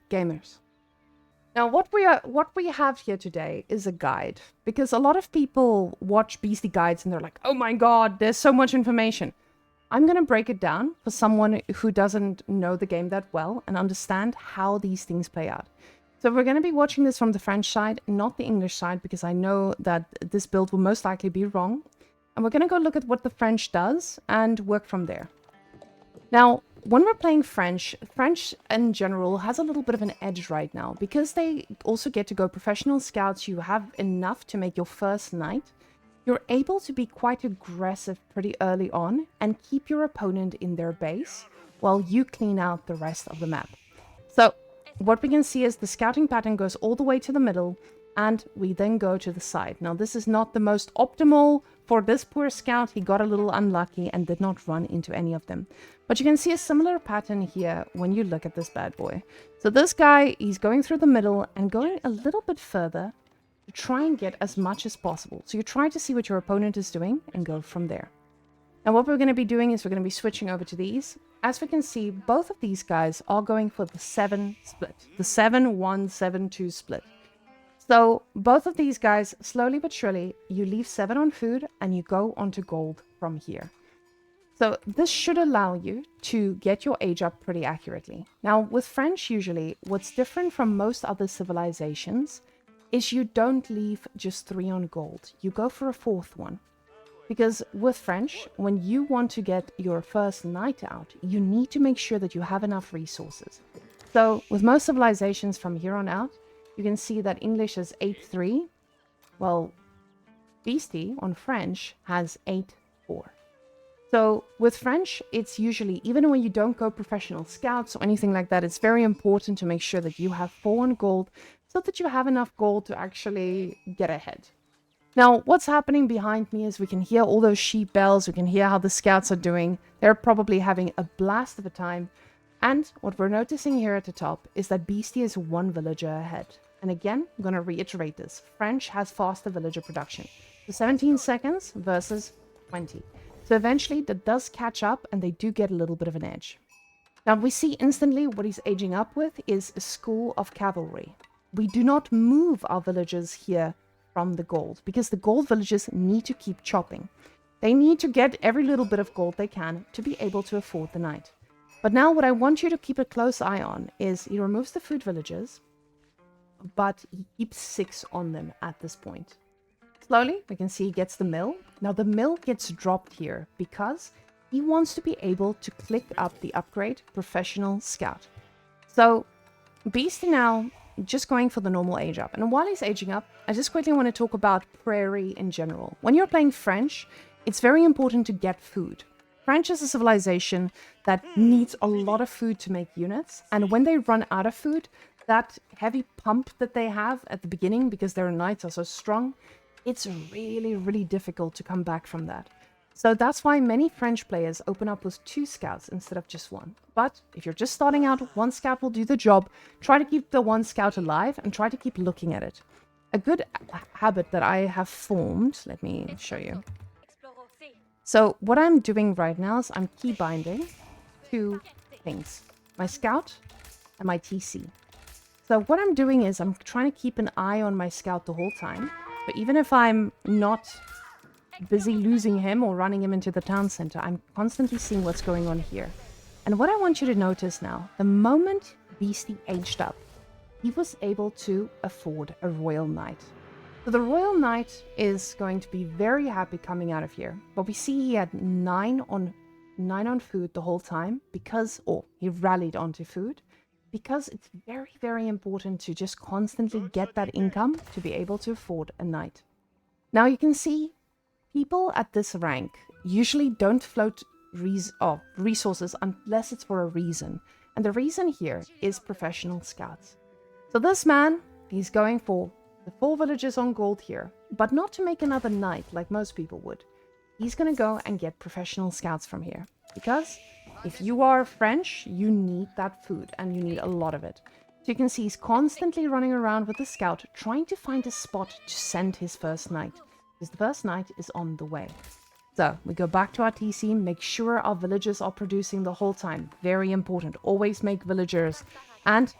gamers. Now, what we have here today is a guide, because a lot of people watch Beasty guides and they're like, oh my god, there's so much information. I'm going to break it down for someone who doesn't know the game that well and understand how these things play out. So we're going to be watching this from the French side, not the English side, because I know that this build will most likely be wrong. And we're going to go look at what the French does and work from there. Now, when we're playing French in general has a little bit of an edge right now, because they also get to go professional scouts. You have enough to make your first knight. You're able to be quite aggressive pretty early on and keep your opponent in their base while you clean out the rest of the map. So what we can see is the scouting pattern goes all the way to the middle, and we then go to the side. Now, this is not the most optimal for this poor scout. He got a little unlucky and did not run into any of them. But you can see a similar pattern here when you look at this bad boy. So this guy, he's going through the middle and going a little bit further to try and get as much as possible. So you try to see what your opponent is doing and go from there. Now, what we're going to be doing is we're going to be switching over to these. As we can see, both of these guys are going for the 7 split. The 7-1-7-2 split. So both of these guys, slowly but surely, you leave 7 on food and you go onto gold from here. So this should allow you to get your age up pretty accurately. Now, with French, usually, what's different from most other civilizations is you don't leave just 3 on gold. You go for a 4th one. Because with French, when you want to get your first knight out, you need to make sure that you have enough resources. So with most civilizations from here on out, you can see that English is 8-3. Well, Beasty on French has 8-4. So with French, it's usually, even when you don't go professional scouts or anything like that, it's very important to make sure that you have 4 on gold so that you have enough gold to actually get ahead. Now, what's happening behind me is we can hear all those sheep bells. We can hear how the scouts are doing. They're probably having a blast of a time. And what we're noticing here at the top is that Beasty is 1 villager ahead. And again, I'm going to reiterate this. French has faster villager production. So 17 seconds versus 20. So eventually that does catch up and they do get a little bit of an edge. Now we see instantly what he's aging up with is a school of cavalry. We do not move our villagers here from the gold, because the gold villagers need to keep chopping. They need to get every little bit of gold they can to be able to afford the knight. But now what I want you to keep a close eye on is he removes the food villagers, but he keeps 6 on them at this point. Slowly, we can see he gets the mill. Now the mill gets dropped here because he wants to be able to click up the upgrade Professional Scout. So Beasty now just going for the normal age up. And while he's aging up, I just quickly want to talk about Prairie in general. When you're playing French, it's very important to get food. French is a civilization that needs a lot of food to make units. And when they run out of food, that heavy pump that they have at the beginning, because their knights are so strong, it's really, really difficult to come back from that. So that's why many French players open up with 2 scouts instead of just 1. But if you're just starting out, 1 scout will do the job. Try to keep the 1 scout alive and try to keep looking at it. A good habit that I have formed, let me show you. So what I'm doing right now is I'm key binding 2 things. My scout and my TC. So what I'm doing is I'm trying to keep an eye on my scout the whole time. But even if I'm not busy losing him or running him into the town center, I'm constantly seeing what's going on here. And what I want you to notice now, the moment Beasty aged up, he was able to afford a Royal Knight. So the Royal Knight is going to be very happy coming out of here. But we see he had 9 on food the whole time because, or he rallied onto food, because it's very, very important to just constantly get that income to be able to afford a knight. Now you can see people at this rank usually don't float resources unless it's for a reason. And the reason here is Professional Scouts. So this man, he's going for the 4 villages on gold here, but not to make another knight like most people would. He's going to go and get Professional Scouts from here. Because if you are French, you need that food and you need a lot of it. So you can see he's constantly running around with the scout, trying to find a spot to send his first knight. Because the first knight is on the way. So we go back to our TC, make sure our villagers are producing the whole time. Very important. Always make villagers. And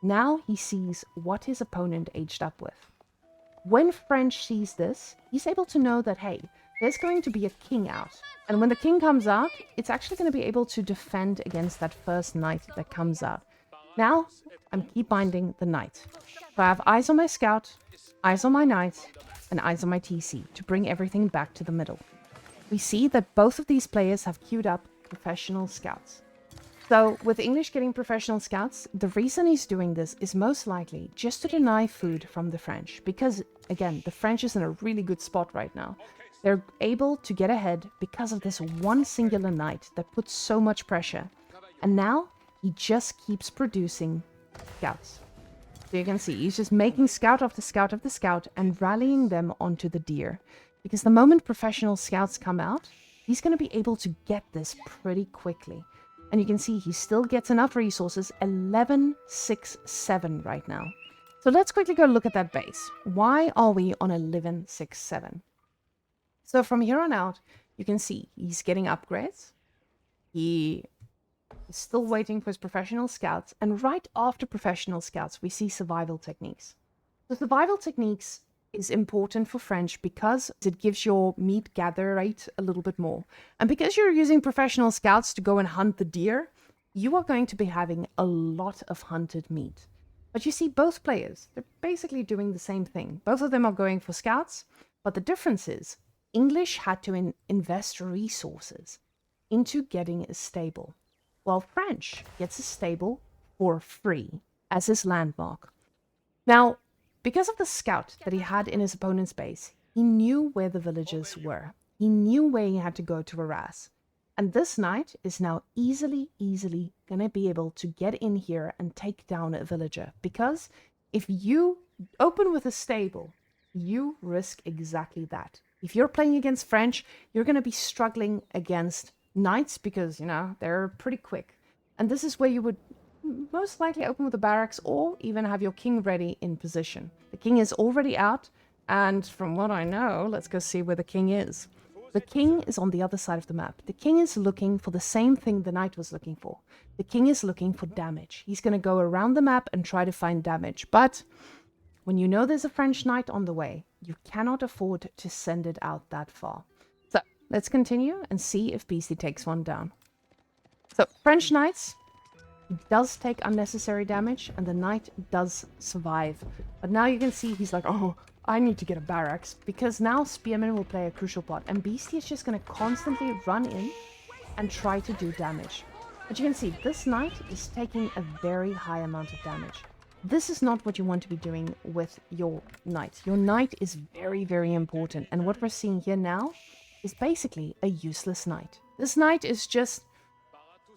Now he sees what his opponent aged up with. When French sees this, he's able to know that, hey, there's going to be a king out. And when the king comes out, it's actually going to be able to defend against that first knight that comes out. Now, I'm keep binding the knight. So I have eyes on my scout, eyes on my knight, and eyes on my TC to bring everything back to the middle. We see that both of these players have queued up professional scouts. So, with English getting professional scouts, the reason he's doing this is most likely just to deny food from the French. Because, again, the French is in a really good spot right now. They're able to get ahead because of this one singular knight that puts so much pressure. And now, he just keeps producing scouts. So you can see, he's just making scout after scout after scout and rallying them onto the deer. Because the moment professional scouts come out, he's going to be able to get this pretty quickly. And you can see he still gets enough resources, 11, 6, 7 right now. So let's quickly go look at that base. Why are we on 11, 6, 7? So from here on out, you can see he's getting upgrades. He is still waiting for his professional scouts. And right after professional scouts, we see survival techniques. The survival techniques is important for French because it gives your meat gather rate a little bit more. And because you're using professional scouts to go and hunt the deer, you are going to be having a lot of hunted meat. But you see both players, they're basically doing the same thing. Both of them are going for scouts, but the difference is English had to invest resources into getting a stable, while French gets a stable for free as his landmark. Now, because of the scout that he had in his opponent's base, he knew where the villagers were. He knew where he had to go to harass. And this knight is now easily going to be able to get in here and take down a villager. Because if you open with a stable, you risk exactly that. If you're playing against French, you're going to be struggling against knights because, you know, they're pretty quick. And this is where you would most likely open with a barracks or even have your king ready in position. The king is already out, and from what I know, let's go see where the king is. The king is on the other side of the map. The king is looking for the same thing the knight was looking for. The king is looking for damage. He's going to go around the map and try to find damage. But when you know there's a French knight on the way, you cannot afford to send it out that far. So let's continue and see if Beasty takes one down. So French knights, he does take unnecessary damage, and the knight does survive. But now you can see he's like, oh, I need to get a barracks, because now spearmen will play a crucial part, and Beasty is just going to constantly run in and try to do damage. But you can see this knight is taking a very high amount of damage. This is not what you want to be doing with your knight. Your knight is very important, and what we're seeing here now is basically a useless knight. This knight is just...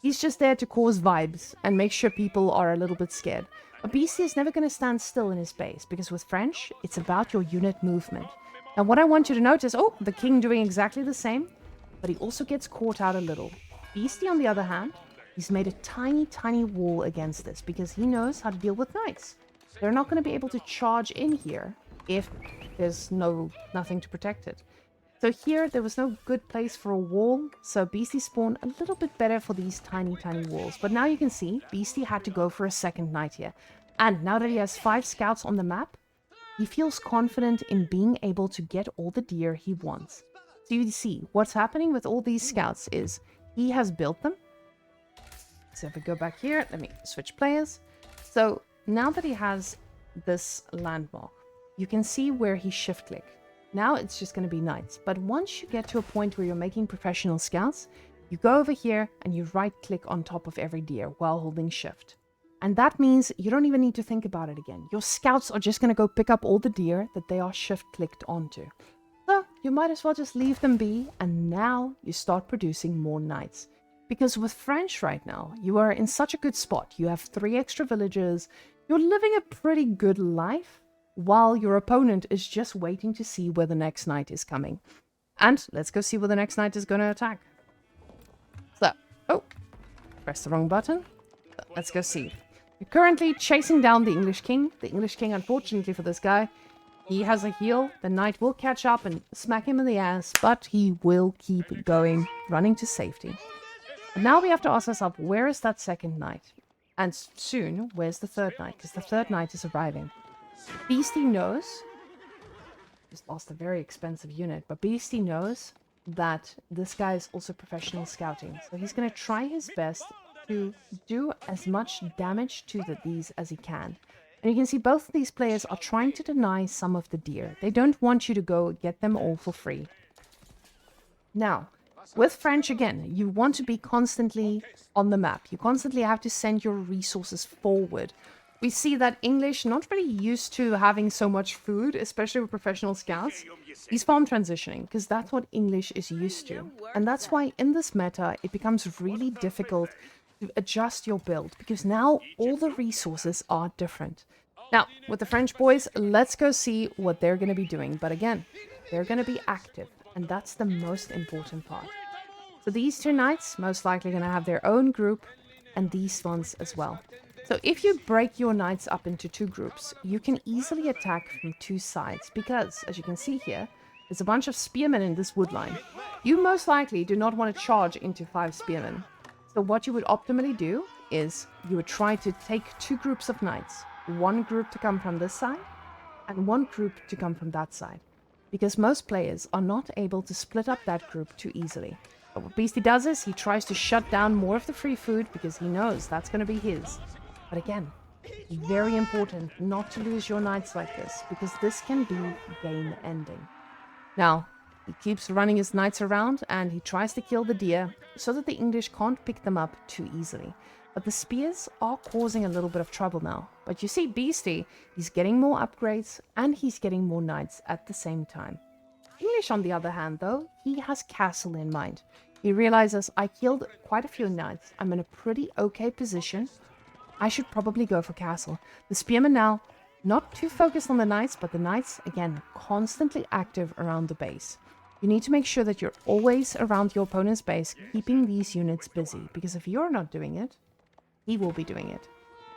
he's just there to cause vibes and make sure people are a little bit scared. A Beasty is never going to stand still in his base, because with French, it's about your unit movement. And what I want you to notice, oh, the king doing exactly the same, but he also gets caught out a little. Beasty, on the other hand, he's made a tiny wall against this, because he knows how to deal with knights. They're not going to be able to charge in here if there's nothing to protect it. So here, there was no good place for a wall, so Beasty spawned a little bit better for these tiny walls. But now you can see, Beasty had to go for a second knight here. And now that he has 5 scouts on the map, he feels confident in being able to get all the deer he wants. So you see, what's happening with all these scouts is, he has built them. So if we go back here, let me switch players. So now that he has this landmark, you can see where he shift click. Now it's just going to be knights. But once you get to a point where you're making professional scouts, you go over here and you right click on top of every deer while holding shift. And that means you don't even need to think about it again. Your scouts are just going to go pick up all the deer that they are shift clicked onto. So you might as well just leave them be, and now you start producing more knights. Because with French right now, you are in such a good spot. You have 3 extra villagers. You're living a pretty good life, while your opponent is just waiting to see where the next knight is coming. And let's go see where the next knight is going to attack. So, oh, press the wrong button. Let's go see. You're currently chasing down the English king. The English king, unfortunately for this guy, he has a heal. The knight will catch up and smack him in the ass, but he will keep going, running to safety. And now we have to ask ourselves, where is that second knight? And soon, where's the third knight? Because the third knight is arriving. Beasty knows, just lost a very expensive unit, but Beasty knows that this guy is also professional scouting. So he's going to try his best to do as much damage to these as he can. And you can see both of these players are trying to deny some of the deer. They don't want you to go get them all for free. Now, with French, again, you want to be constantly on the map. You constantly have to send your resources forward. We see that English not really used to having so much food, especially with professional scouts. He's farm transitioning, because that's what English is used to. And that's why in this meta, it becomes really difficult to adjust your build, because now all the resources are different. Now, with the French boys, let's go see what they're going to be doing. But again, they're going to be active, and that's the most important part. So these two knights, most likely going to have their own group, and these ones as well. So if you break your knights up into two groups, you can easily attack from two sides, because, as you can see here, there's a bunch of spearmen in this wood line. You most likely do not want to charge into 5 spearmen. So what you would optimally do is you would try to take two groups of knights, one group to come from this side and one group to come from that side, because most players are not able to split up that group too easily. But what Beasty does is he tries to shut down more of the free food because he knows that's going to be his. But again, very important not to lose your knights like this, because this can be game ending. Now, he keeps running his knights around and he tries to kill the deer so that the English can't pick them up too easily. But the spears are causing a little bit of trouble now. But you see Beasty, he's getting more upgrades and he's getting more knights at the same time. English, on the other hand, though, he has castle in mind. He realizes, I killed quite a few knights. I'm in a pretty okay position. I should probably go for castle. The spearmen now, not too focused on the knights, but the knights, again, constantly active around the base. You need to make sure that you're always around your opponent's base, keeping these units busy, because if you're not doing it, he will be doing it.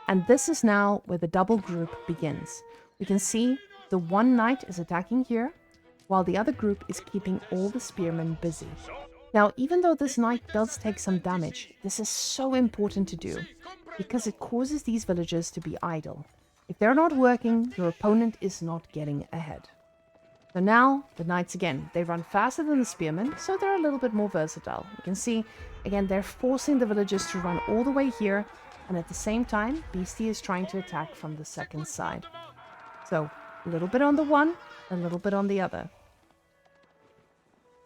And this is now where the double group begins. We can see the one knight is attacking here, while the other group is keeping all the spearmen busy. Now, even though this knight does take some damage, this is so important to do, because it causes these villagers to be idle. If they're not working, your opponent is not getting ahead. So now, the knights again, they run faster than the spearmen, so they're a little bit more versatile. You can see, again, they're forcing the villagers to run all the way here, and at the same time, Beasty is trying to attack from the second side. So, a little bit on the one, a little bit on the other.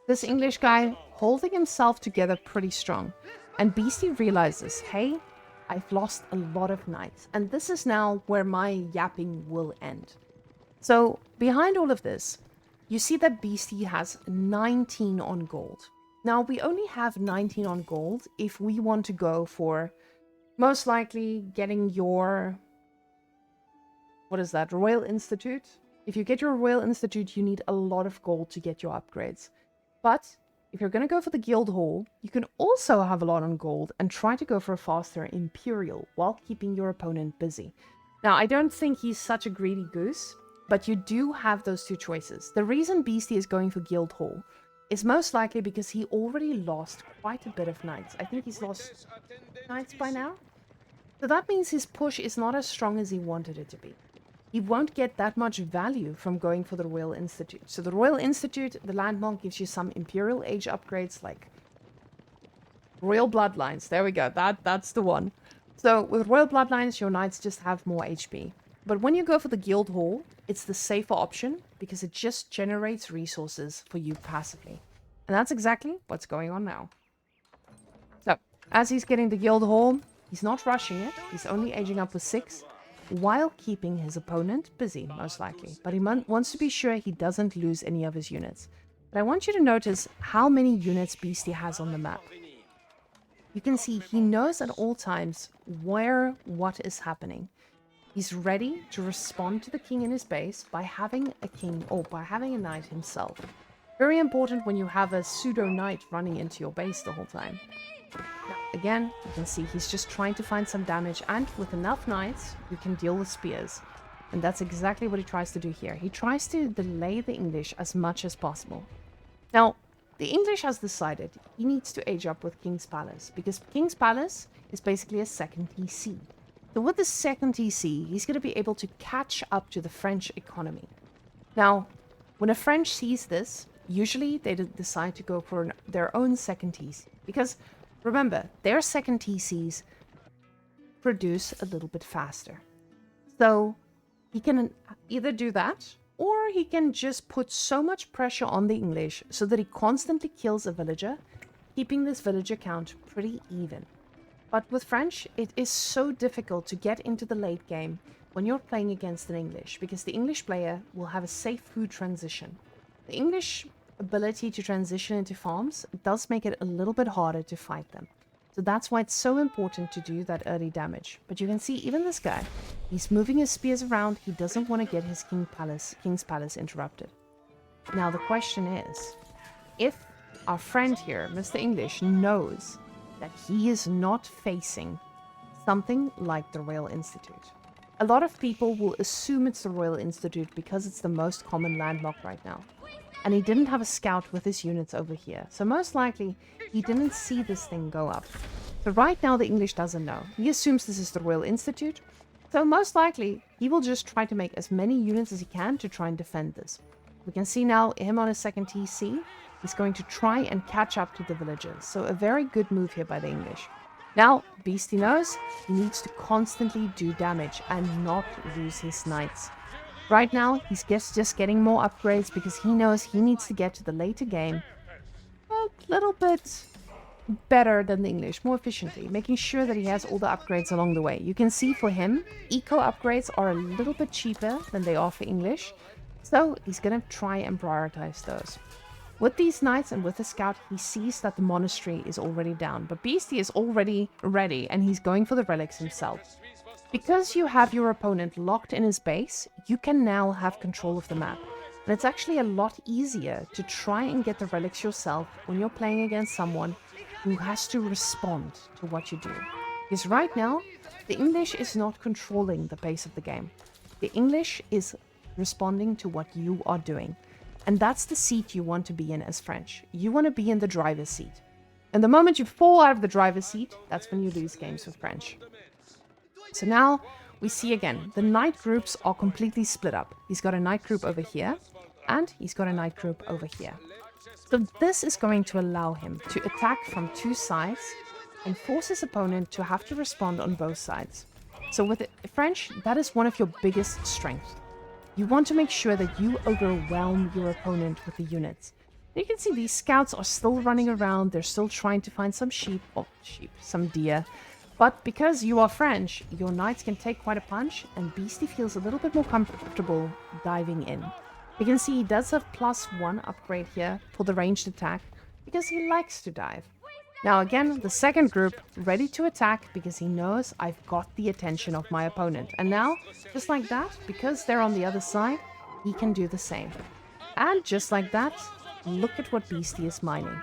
This English guy holding himself together pretty strong. And Beasty realizes, hey, I've lost a lot of knights. And this is now where my yapping will end. So, behind all of this, you see that Beasty has 19 on gold. Now, we only have 19 on gold if we want to go for, most likely, getting your... what is that? Royal Institute? If you get your Royal Institute, you need a lot of gold to get your upgrades. But if you're going to go for the Guild Hall, you can also have a lot on gold and try to go for a faster Imperial while keeping your opponent busy. Now, I don't think he's such a greedy goose, but you do have those two choices. The reason Beasty is going for Guild Hall is most likely because he already lost quite a bit of knights. I think he's lost knights by now. So that means his push is not as strong as he wanted it to be. He won't get that much value from going for the Royal Institute. So the Royal Institute, the landmark, gives you some Imperial Age upgrades like Royal Bloodlines. There we go. That's the one. So with Royal Bloodlines, your knights just have more HP. But when you go for the Guild Hall, it's the safer option because it just generates resources for you passively. And that's exactly what's going on now. So, as he's getting the Guild Hall, he's not rushing it. He's only aging up with 6, while keeping his opponent busy, most likely. But he wants to be sure he doesn't lose any of his units. But I want you to notice how many units Beasty has on the map. You can see he knows at all times where what is happening. He's ready to respond to the king in his base by having a king or by having a knight himself. Very important when you have a pseudo knight running into your base the whole time. Now, again, you can see he's just trying to find some damage, and with enough knights, you can deal with spears. And that's exactly what he tries to do here. He tries to delay the English as much as possible. Now, the English has decided he needs to age up with King's Palace, because King's Palace is basically a second TC. So with the second TC, he's going to be able to catch up to the French economy. Now, when a French sees this, usually they decide to go for their own second TC. Because, remember, their second TCs produce a little bit faster. So, he can either do that, or he can just put so much pressure on the English so that he constantly kills a villager, keeping this villager count pretty even. But with French, it is so difficult to get into the late game when you're playing against an English, because the English player will have a safe food transition. The English ability to transition into farms does make it a little bit harder to fight them. So that's why it's so important to do that early damage. But you can see even this guy, he's moving his spears around. He doesn't want to get his King's Palace interrupted. Now the question is, if our friend here, Mr. English, knows that he is not facing something like the Royal Institute. A lot of people will assume it's the Royal Institute because it's the most common landmark right now. And he didn't have a scout with his units over here. So most likely, he didn't see this thing go up. So right now, the English doesn't know. He assumes this is the Royal Institute. So most likely, he will just try to make as many units as he can to try and defend this. We can see now him on his second TC. He's going to try and catch up to the villagers. So a very good move here by the English. Now, Beasty knows he needs to constantly do damage and not lose his knights. Right now, he's just getting more upgrades because he knows he needs to get to the later game a little bit better than the English, more efficiently, making sure that he has all the upgrades along the way. You can see for him, eco upgrades are a little bit cheaper than they are for English, so he's going to try and prioritize those. With these knights and with the scout, he sees that the monastery is already down, but Beasty is already ready and he's going for the relics himself. Because you have your opponent locked in his base, you can now have control of the map. And it's actually a lot easier to try and get the relics yourself when you're playing against someone who has to respond to what you do. Because right now, the English is not controlling the pace of the game. The English is responding to what you are doing. And that's the seat you want to be in as French. You want to be in the driver's seat. And the moment you fall out of the driver's seat, that's when you lose games with French. So now we see again, the knight groups are completely split up. He's got a knight group over here, and he's got a knight group over here. So this is going to allow him to attack from two sides and force his opponent to have to respond on both sides. So with French, that is one of your biggest strengths. You want to make sure that you overwhelm your opponent with the units. You can see these scouts are still running around. They're still trying to find some some deer. But because you are French, your knights can take quite a punch, and Beasty feels a little bit more comfortable diving in. You can see he does have +1 upgrade here for the ranged attack, because he likes to dive. Now again, the second group, ready to attack, because he knows I've got the attention of my opponent. And now, just like that, because they're on the other side, he can do the same. And just like that, look at what Beasty is mining.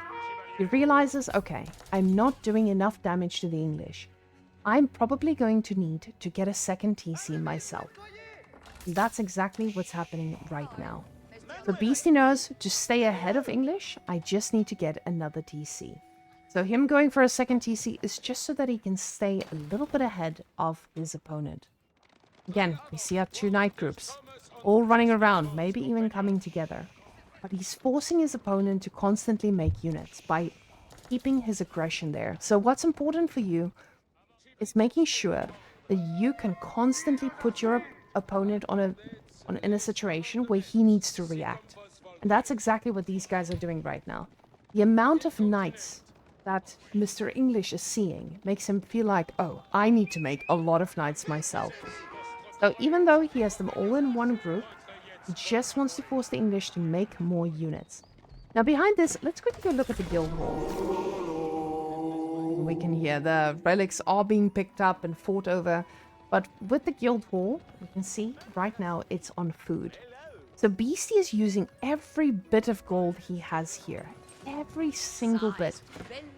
He realizes, okay, I'm not doing enough damage to the English. I'm probably going to need to get a second TC myself. That's exactly what's happening right now. So Beasty knows to stay ahead of English, I just need to get another TC. So him going for a second TC is just so that he can stay a little bit ahead of his opponent. Again, we see our two knight groups, all running around, maybe even coming together. But he's forcing his opponent to constantly make units by keeping his aggression there. So what's important for you is making sure that you can constantly put your opponent in a situation where he needs to react. And that's exactly what these guys are doing right now. The amount of knights that Mr. English is seeing makes him feel like, oh, I need to make a lot of knights myself. So even though he has them all in one group, he just wants to force the English to make more units. Now behind this, let's quickly look at the guild hall. We can hear the relics are being picked up and fought over. But with the guild hall, you can see right now it's on food. So Beasty is using every bit of gold he has here. Every single bit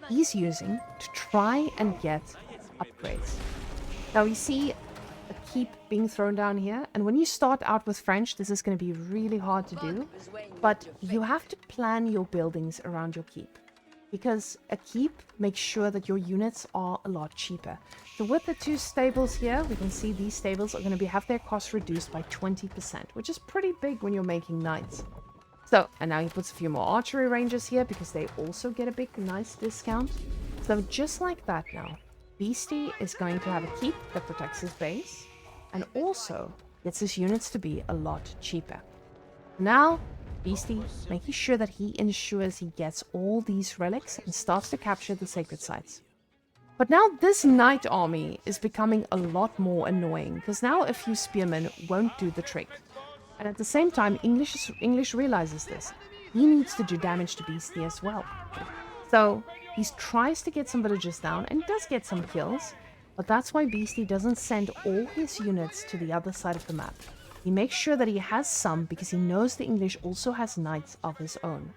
he's using to try and get upgrades. Now we see a keep being thrown down here. And when you start out with French, this is going to be really hard to do. But you have to plan your buildings around your keep. because a keep makes sure that your units are a lot cheaper. So with the 2 stables here, we can see these stables are going to have their costs reduced by 20%, which is pretty big when you're making knights. So, and now he puts a few more archery ranges here because they also get a big, nice discount. So just like that now, Beasty is going to have a keep that protects his base and also gets his units to be a lot cheaper. Now, Beasty making sure that he ensures he gets all these relics and starts to capture the sacred sites. But now this knight army is becoming a lot more annoying because now a few spearmen won't do the trick. And at the same time, English realizes this. He needs to do damage to Beasty as well. So he tries to get some villagers down and does get some kills. But that's why Beasty doesn't send all his units to the other side of the map. He makes sure that he has some because he knows the English also has knights of his own.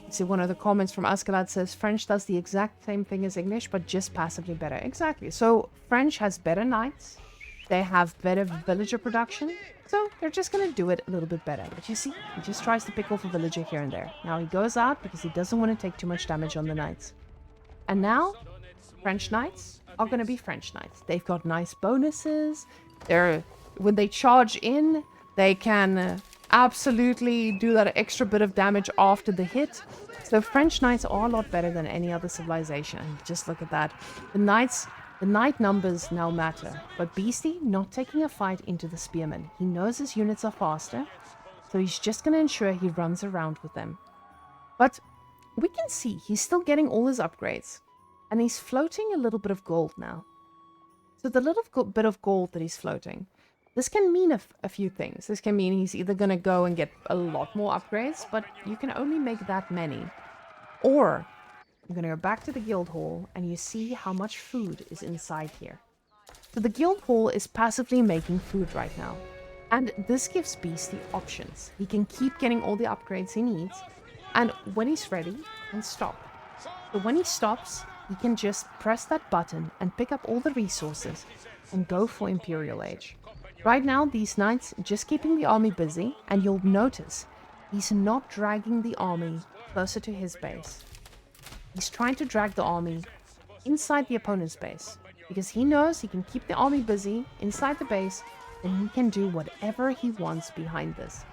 See, one of the comments from Ascalad says, French does the exact same thing as English, but just passively better. Exactly. So French has better knights. They have better villager production. So they're just going to do it a little bit better. But you see, he just tries to pick off a villager here and there. Now he goes out because he doesn't want to take too much damage on the knights. And now, French knights are going to be French knights. They've got nice bonuses. When they charge in, they can absolutely do that extra bit of damage after the hit. So French knights are a lot better than any other civilization. And just look at that. The knight numbers now matter. But Beasty not taking a fight into the spearmen. He knows his units are faster. So he's just going to ensure he runs around with them. But we can see he's still getting all his upgrades. And he's floating a little bit of gold now. So the little bit of gold that he's floating, this can mean a few things. This can mean he's either going to go and get a lot more upgrades, but you can only make that many. Or you're going to go back to the guild hall and you see how much food is inside here. So the guild hall is passively making food right now. And this gives Beasty options. He can keep getting all the upgrades he needs. And when he's ready, he can stop. So when he stops, he can just press that button and pick up all the resources and go for Imperial Age. Right now, these knights just keeping the army busy, and you'll notice he's not dragging the army closer to his base. He's trying to drag the army inside the opponent's base because he knows he can keep the army busy inside the base and he can do whatever he wants behind this.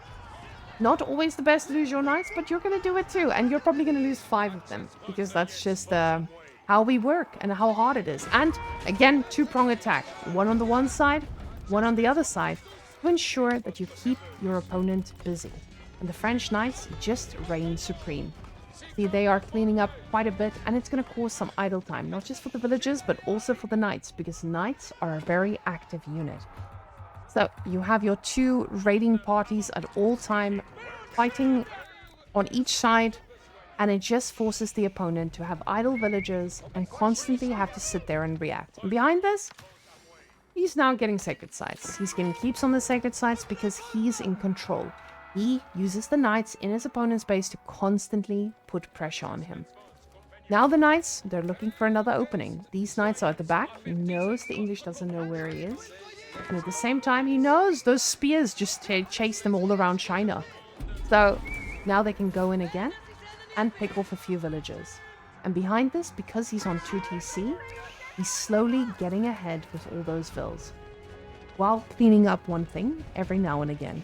Not always the best to lose your knights, but you're going to do it too, and you're probably going to lose 5 of them because that's just how we work and how hard it is. And again, 2-prong attack. One on the one side, one on the other side, to ensure that you keep your opponent busy. And the French knights just reign supreme. See, they are cleaning up quite a bit, and it's going to cause some idle time, not just for the villagers, but also for the knights, because knights are a very active unit. So you have your 2 raiding parties at all time, fighting on each side, and it just forces the opponent to have idle villagers and constantly have to sit there and react. And behind this, he's now getting sacred sites. He's getting keeps on the sacred sites because he's in control. He uses the knights in his opponent's base to constantly put pressure on him. Now the knights, they're looking for another opening. These knights are at the back. He knows the English doesn't know where he is. And at the same time, he knows those spears just chase them all around China. So now they can go in again and pick off a few villagers. And behind this, because he's on 2 TC, he's slowly getting ahead with all those vills, while cleaning up one thing every now and again.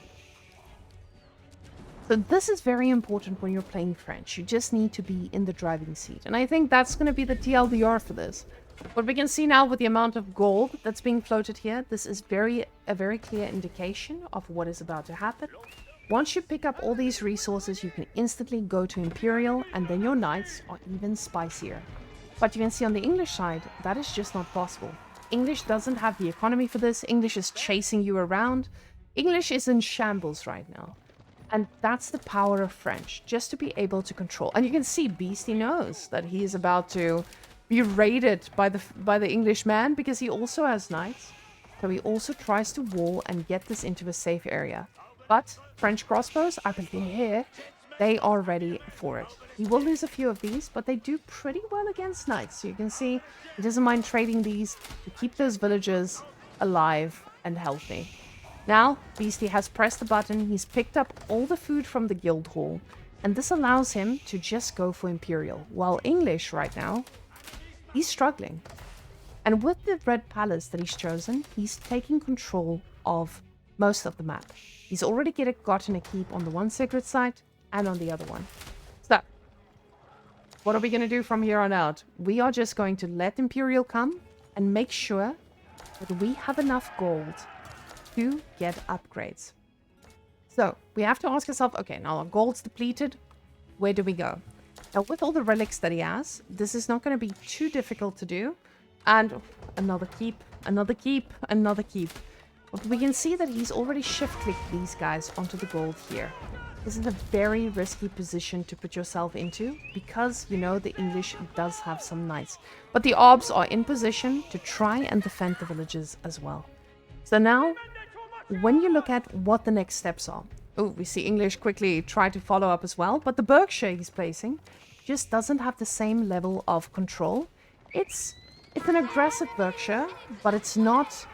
So this is very important when you're playing French. You just need to be in the driving seat. And I think that's going to be the TLDR for this. What we can see now with the amount of gold that's being floated here, this is a very clear indication of what is about to happen. Once you pick up all these resources, you can instantly go to Imperial, and then your knights are even spicier. But you can see on the English side, that is just not possible. English doesn't have the economy for this. English is chasing you around. English is in shambles right now. And that's the power of French, just to be able to control. And you can see Beasty knows that he is about to be raided by the English man because he also has knights. So he also tries to wall and get this into a safe area. But French crossbows, I believe here, they are ready for it. He will lose a few of these, but they do pretty well against knights. So you can see he doesn't mind trading these to keep those villagers alive and healthy. Now, Beasty has pressed the button. He's picked up all the food from the guild hall. And this allows him to just go for Imperial. While English right now, he's struggling. And with the red palace that he's chosen, he's taking control of most of the map. He's already gotten a keep on the one sacred site and on the other one. So, what are we going to do from here on out? We are just going to let Imperial come and make sure that we have enough gold to get upgrades. So, we have to ask ourselves, okay, now our gold's depleted. Where do we go? Now, with all the relics that he has, this is not going to be too difficult to do. And another keep, another keep, another keep. But we can see that he's already shift-clicked these guys onto the gold here. This is a very risky position to put yourself into because, you know, the English does have some knights. But the Arbs are in position to try and defend the villages as well. So now, when you look at what the next steps are. Oh, we see English quickly try to follow up as well. But the Berkshire he's placing just doesn't have the same level of control. It's an aggressive Berkshire, but it's not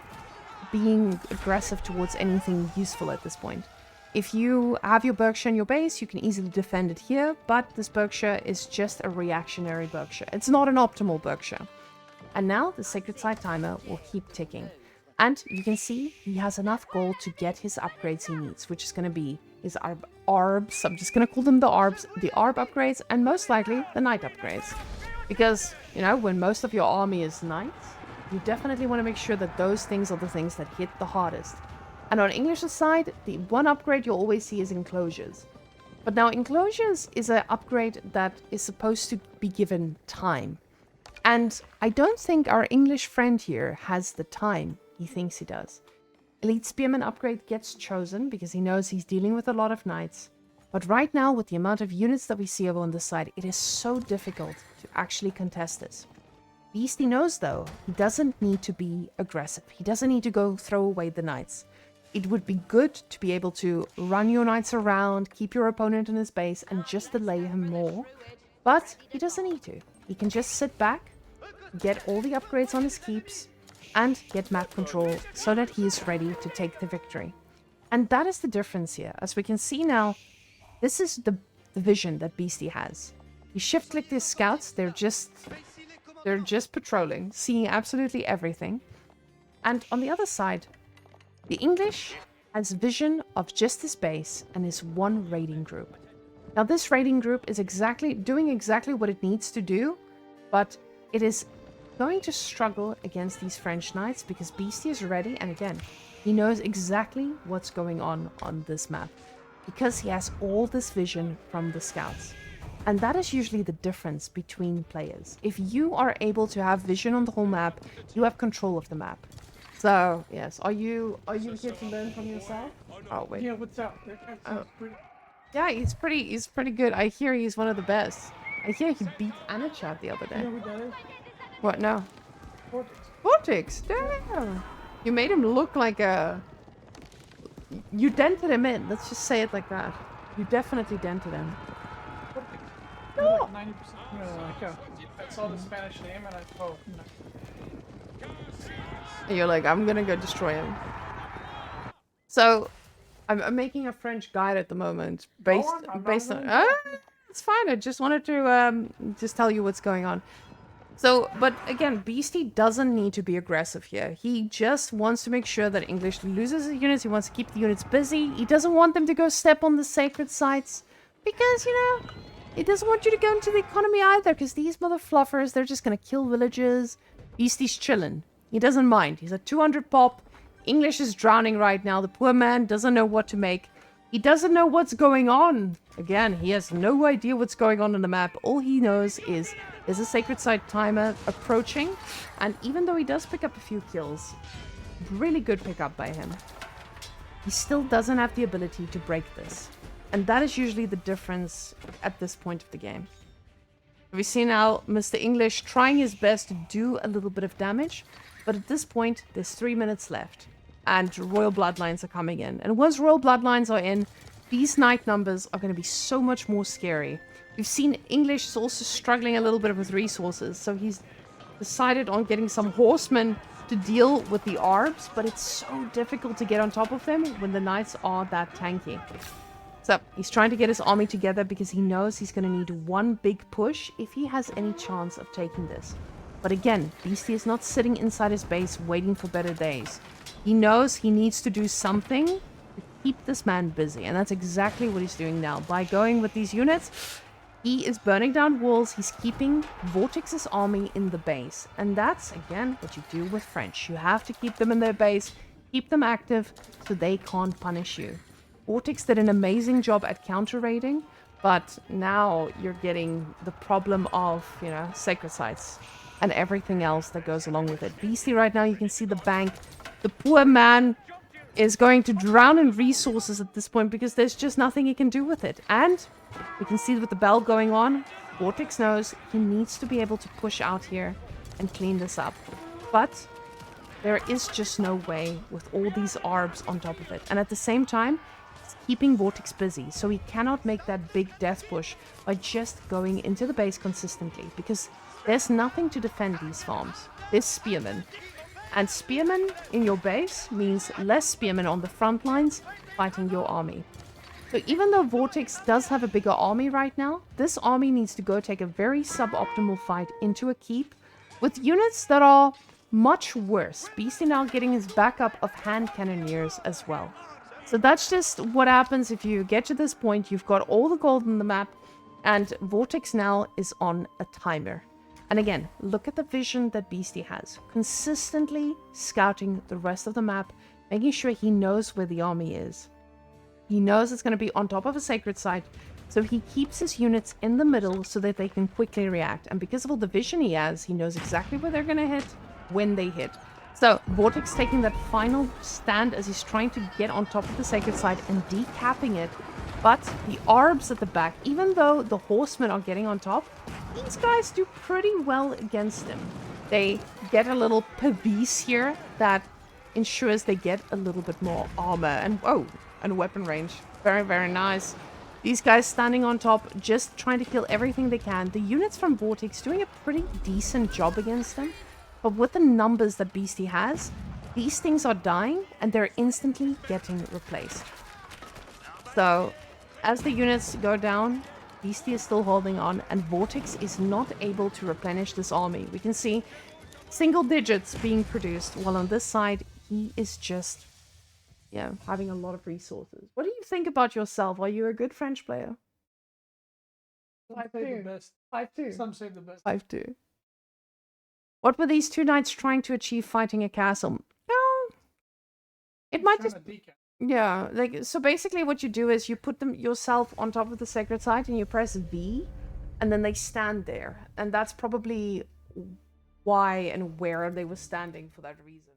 being aggressive towards anything useful at this point. If you have your Berkshire in your base, you can easily defend it here, but this Berkshire is just a reactionary Berkshire. It's not an optimal Berkshire. And now the Sacred Site timer will keep ticking. And you can see he has enough gold to get his upgrades he needs, which is going to be his Arbs. I'm just going to call them the Arbs, the Arb upgrades, and most likely the Knight upgrades. Because, you know, when most of your army is Knights, you definitely want to make sure that those things are the things that hit the hardest. And on English's side, the one upgrade you'll always see is Enclosures. But now Enclosures is an upgrade that is supposed to be given time. And I don't think our English friend here has the time he thinks he does. Elite Spearman upgrade gets chosen because he knows he's dealing with a lot of knights. But right now, with the amount of units that we see over on this side, it is so difficult to actually contest this. Beasty knows, though, he doesn't need to be aggressive. He doesn't need to go throw away the knights. It would be good to be able to run your knights around, keep your opponent in his base, and just delay him more. But he doesn't need to. He can just sit back, get all the upgrades on his keeps, and get map control so that he is ready to take the victory. And that is the difference here. As we can see now, this is the vision that Beasty has. He shift-clicked his scouts. They're just patrolling, seeing absolutely everything. And on the other side, the English has vision of just his base and his one raiding group. Now this raiding group is doing exactly what it needs to do, but it is going to struggle against these French knights because Beasty is ready, and again, he knows exactly what's going on this map because he has all this vision from the scouts. And that is usually the difference between players. If you are able to have vision on the whole map, you have control of the map. So, yes, are you here to learn from yourself? Oh, wait. Yeah, what's up? Yeah, he's pretty good. I hear he's one of the best. I hear he beat Anachat the other day. You know who that is? What now? Vortex. Vortex, damn. You made him look like a... You dented him in. Let's just say it like that. You definitely dented him. No! Like 90%. No. I saw the Spanish name and I thought, no. And you're like, I'm gonna go destroy him. So, I'm making a French guide at the moment, based on. It's fine. I just wanted to just tell you what's going on. So, but again, Beasty doesn't need to be aggressive here. He just wants to make sure that English loses his units. He wants to keep the units busy. He doesn't want them to go step on the sacred sites because, you know, he doesn't want you to go into the economy either because these mother fluffers, they're just gonna kill villages. Beasty's chilling. He doesn't mind. He's at 200 pop. English is drowning right now. The poor man doesn't know what to make. He doesn't know what's going on. Again, he has no idea what's going on the map. All he knows is there's a sacred site timer approaching. And even though he does pick up a few kills, really good pickup by him, he still doesn't have the ability to break this. And that is usually the difference at this point of the game. We see now Mr. English trying his best to do a little bit of damage. But at this point, there's 3 minutes left. And Royal Bloodlines are coming in. And once Royal Bloodlines are in, these knight numbers are going to be so much more scary. We've seen English is also struggling a little bit with resources. So he's decided on getting some horsemen to deal with the Arbs. But it's so difficult to get on top of them when the knights are that tanky. So he's trying to get his army together because he knows he's going to need one big push if he has any chance of taking this. But again, Beasty is not sitting inside his base waiting for better days. He knows he needs to do something to keep this man busy. And that's exactly what he's doing now. By going with these units, he is burning down walls. He's keeping Vortex's army in the base. And that's, again, what you do with French. You have to keep them in their base, keep them active so they can't punish you. Vortex did an amazing job at counter-raiding, but now you're getting the problem of, you know, sacred sites and everything else that goes along with it. Beasty right now, you can see the bank. The poor man is going to drown in resources at this point because there's just nothing he can do with it. And we can see with the bell going on, Vortex knows he needs to be able to push out here and clean this up. But there is just no way with all these arbs on top of it. And at the same time, it's keeping Vortex busy, so he cannot make that big death push by just going into the base consistently, because there's nothing to defend these farms. There's spearmen. And spearmen in your base means less spearmen on the front lines fighting your army. So even though Vortex does have a bigger army right now, this army needs to go take a very suboptimal fight into a keep with units that are much worse. Beasty now getting his backup of hand cannoneers as well. So that's just what happens if you get to this point. You've got all the gold in the map, and Vortex now is on a timer. And again, look at the vision that Beasty has. Consistently scouting the rest of the map, making sure he knows where the army is. He knows it's going to be on top of a sacred site, so he keeps his units in the middle so that they can quickly react. And because of all the vision he has, he knows exactly where they're going to hit, when they hit. So, Vortex taking that final stand as he's trying to get on top of the sacred site and decapping it. But the arbs at the back, even though the horsemen are getting on top, these guys do pretty well against him. They get a little pavis here that ensures they get a little bit more armor and, oh, and weapon range. Very, very nice. These guys standing on top, just trying to kill everything they can. The units from Vortex doing a pretty decent job against them. But with the numbers that Beasty has, these things are dying and they're instantly getting replaced. So, as the units go down, Beasty is still holding on and Vortex is not able to replenish this army. We can see single digits being produced, while on this side, he is just, yeah, having a lot of resources. What do you think about yourself? Are you a good French player? Some say the best. 5-2. Some say the best. 5-2. What were these two knights trying to achieve fighting a castle? No. It might just... Yeah, like, so basically what you do is you put them yourself on top of the sacred site and you press V, and then they stand there. And that's probably why and where they were standing for that reason.